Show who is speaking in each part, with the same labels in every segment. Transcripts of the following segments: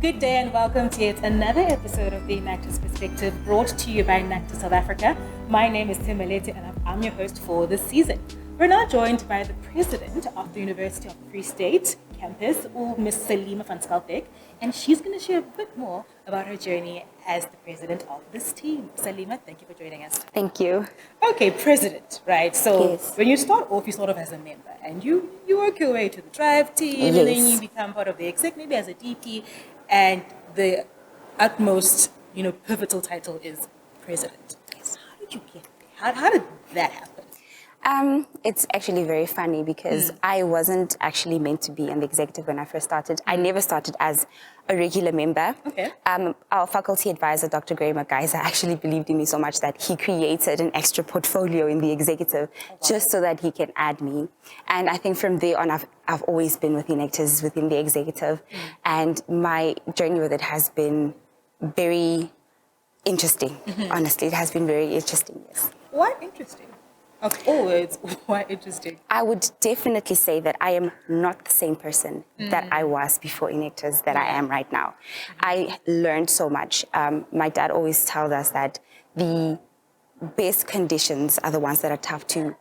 Speaker 1: Good day and welcome to yet another episode of the Enactus Perspective, brought to you by Enactus South Africa. My name is Thembalethu and I'm your host for this season. We're now joined by the president of the University of the Free State campus, Miss Salima van Schalkwyk, and she's going to share a bit more about her journey as the president of this team. Salima, thank you for joining us.
Speaker 2: Thank you.
Speaker 1: Okay, president, right? So
Speaker 2: Yes.
Speaker 1: when you start off, you start off as a member and you work your way to the drive team, and then you become part of the exec, maybe as a DP, and the utmost, pivotal title is president. Yes. How did you get there? How did that happen?
Speaker 2: It's actually very funny because I wasn't actually meant to be in the executive when I first started. I never started as a regular member.
Speaker 1: Okay.
Speaker 2: Our faculty advisor, Dr. Gray McGuiza, actually believed in me so much that he created an extra portfolio in the executive just so that he can add me. And I think from there on, I've always been with Enactus within the executive. And my journey with it has been very interesting. Honestly, it has been very interesting, yes.
Speaker 1: Why interesting? Of all words, why interesting?
Speaker 2: I would definitely say that I am not the same person that I was before Enactus that I am right now. I learned so much. My dad always tells us that the best conditions are the ones that are tough to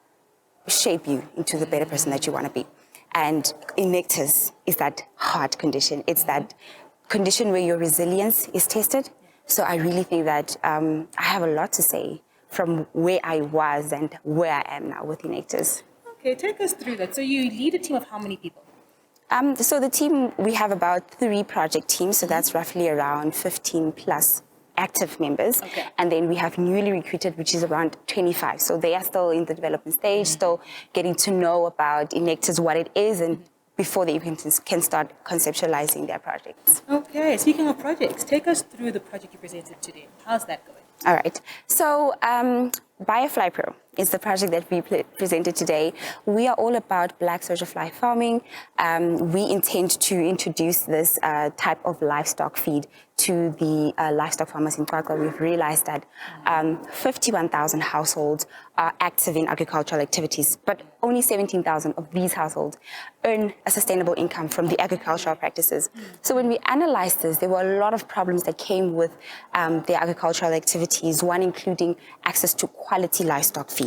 Speaker 2: shape you into the better person that you want to be. And Enactus is that hard condition. It's that condition where your resilience is tested. So I really think that I have a lot to say from where I was and where I am now with Enactus.
Speaker 1: Okay, take us through that. So you lead a team of how many people?
Speaker 2: So the team, we have about 3 project teams, so that's roughly around 15 plus active members.
Speaker 1: Okay.
Speaker 2: And then we have newly recruited, which is around 25. So they are still in the development stage, still getting to know about Enactus, what it is, and before they can start conceptualizing their projects.
Speaker 1: Okay, speaking of projects, take us through the project you presented today. How's that going?
Speaker 2: All right. So Biofly Pro is the project that we presented today. We are all about black social fly farming. We intend to introduce this type of livestock feed to the livestock farmers in Schalkwyk. We've realized that 51,000 households are active in agricultural activities, but only 17,000 of these households earn a sustainable income from the agricultural practices. So when we analyzed this, there were a lot of problems that came with their agricultural activities, one including access to quality livestock feed.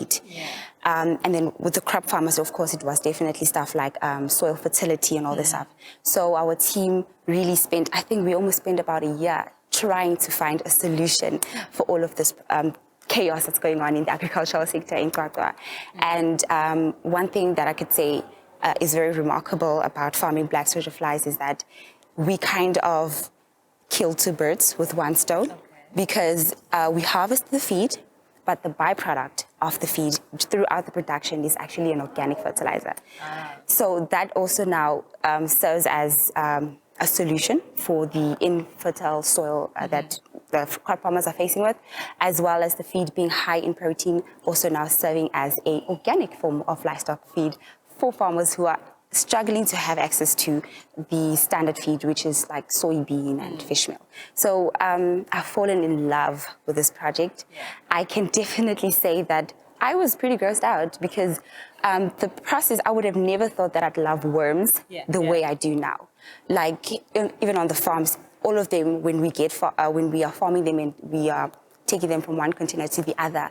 Speaker 2: And then with the crop farmers, of course, it was definitely stuff like soil fertility and all this stuff. So our team really spent, I think we almost spent about a year trying to find a solution for all of this chaos that's going on in the agricultural sector in Schalkwyk. And one thing that I could say is very remarkable about farming black soldier flies is that we kind of kill 2 birds with one stone, because we harvest the feed, but the byproduct of the feed throughout the production is actually an organic fertilizer. So that also now serves as a solution for the infertile soil that the crop farmers are facing with, as well as the feed being high in protein, also now serving as an organic form of livestock feed for farmers who are struggling to have access to the standard feed, which is like soybean and fish meal. So I've fallen in love with this project. I can definitely say that I was pretty grossed out because the process, I would have never thought that I'd love worms the way I do now. Like even on the farms, all of them, when we are farming them and we are taking them from one container to the other,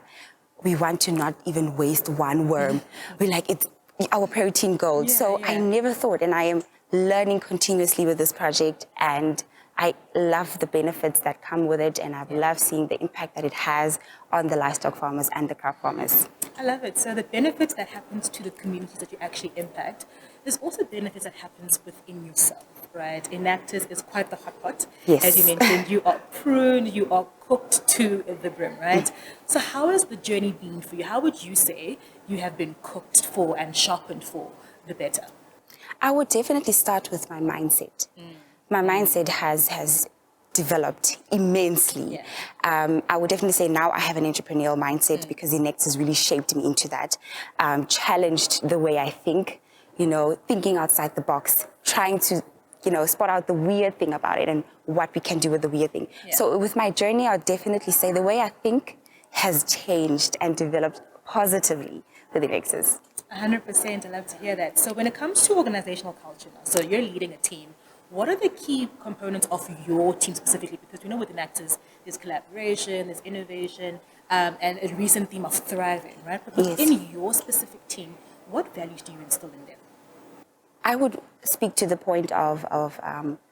Speaker 2: we want to not even waste one worm. We're like, it's our protein gold. I never thought, and I am learning continuously with this project, and I love the benefits that come with it, and I've loved seeing the impact that it has on the livestock farmers and the crop farmers.
Speaker 1: I love it. So the benefits that happens to the communities that you actually impact, there's also benefits that happens within yourself, right? Enactus is quite the hot pot.
Speaker 2: Yes.
Speaker 1: As you mentioned, you are pruned, you are cooked to the brim, right? So how has the journey been for you? How would you say you have been cooked for and sharpened for the better?
Speaker 2: I would definitely start with my mindset. My mindset has developed immensely. I would definitely say now I have an entrepreneurial mindset because Enactus really shaped me into that, challenged the way I think, thinking outside the box, trying to, spot out the weird thing about it and what we can do with the weird thing. So with my journey, I would definitely say the way I think has changed and developed positively with Enactus.
Speaker 1: 100%. I love to hear that. So when it comes to organizational culture now, so you're leading a team What are the key components of your team specifically? Because we know with Enactus, there's collaboration, there's innovation, and a recent theme of thriving, right? But within your specific team, what values do you instill in them?
Speaker 2: I would speak to the point of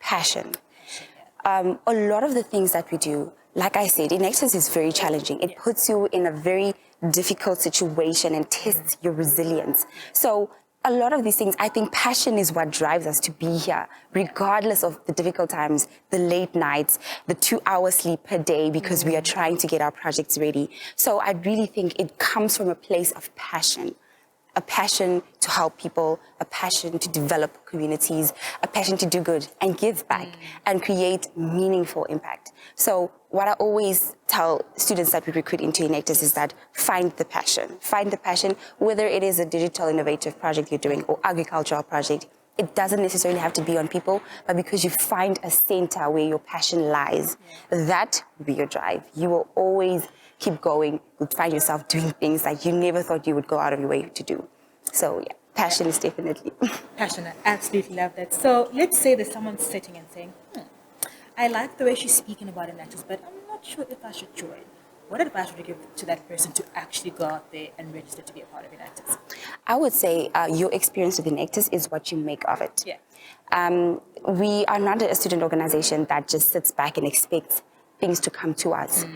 Speaker 2: passion. A lot of the things that we do, like I said, Enactus is very challenging. It puts you in a very difficult situation and tests your resilience. So a lot of these things, I think passion is what drives us to be here, regardless of the difficult times, the late nights, the 2-hour sleep per day, because we are trying to get our projects ready. So I really think it comes from a place of passion. A passion to help people, a passion to develop communities, a passion to do good and give back and create meaningful impact. So what I always tell students that we recruit into Enactus is that find the passion. Find the passion, whether it is a digital innovative project you're doing or agricultural project. It doesn't necessarily have to be on people, but because you find a center where your passion lies, that will be your drive. You will always keep going. You'll find yourself doing things that you never thought you would go out of your way to do. So yeah, passion is definitely.
Speaker 1: Passion, I absolutely love that. So let's say there's someone sitting and saying, I like the way she's speaking about Enactus, but I'm not sure if I should join. What advice would you give to that person to actually go out there and register to be a part of Enactus?
Speaker 2: I would say your experience with Enactus is what you make of it.
Speaker 1: Yeah.
Speaker 2: We are not a student organization that just sits back and expects things to come to us.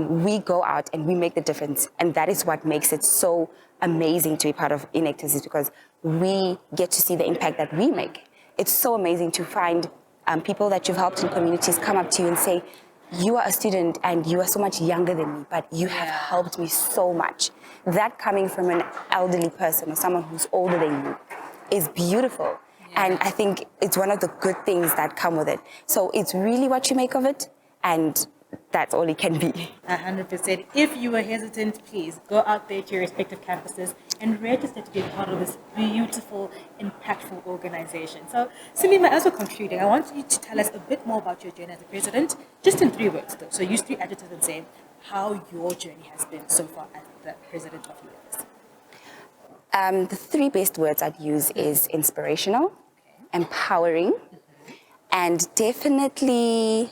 Speaker 2: We go out and we make the difference, and that is what makes it so amazing to be part of Enactus, is because we get to see the impact that we make. It's so amazing to find people that you've helped in communities come up to you and say, you are a student and you are so much younger than me, but you have helped me so much. That coming from an elderly person or someone who's older than you is beautiful. And I think it's one of the good things that come with it. So it's really what you make of it, and that's all it can be.
Speaker 1: 100%. If you are hesitant, please go out there to your respective campuses and register to be a part of this beautiful, impactful organization. So, Salima, as we're concluding, I want you to tell us a bit more about your journey as a president, just in 3 words, though. So use 3 adjectives and say how your journey has been so far as the president of Enactus.
Speaker 2: The 3 best words I'd use is inspirational, empowering, and definitely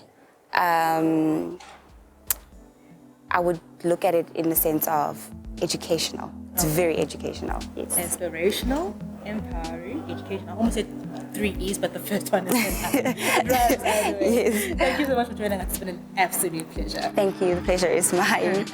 Speaker 2: I would look at it in the sense of educational. It's very educational. Yes.
Speaker 1: Inspirational, empowering, educational. I almost said 3 E's, but the first one is yes. Thank you so much for joining us. It's been an absolute pleasure.
Speaker 2: Thank you. The pleasure is mine.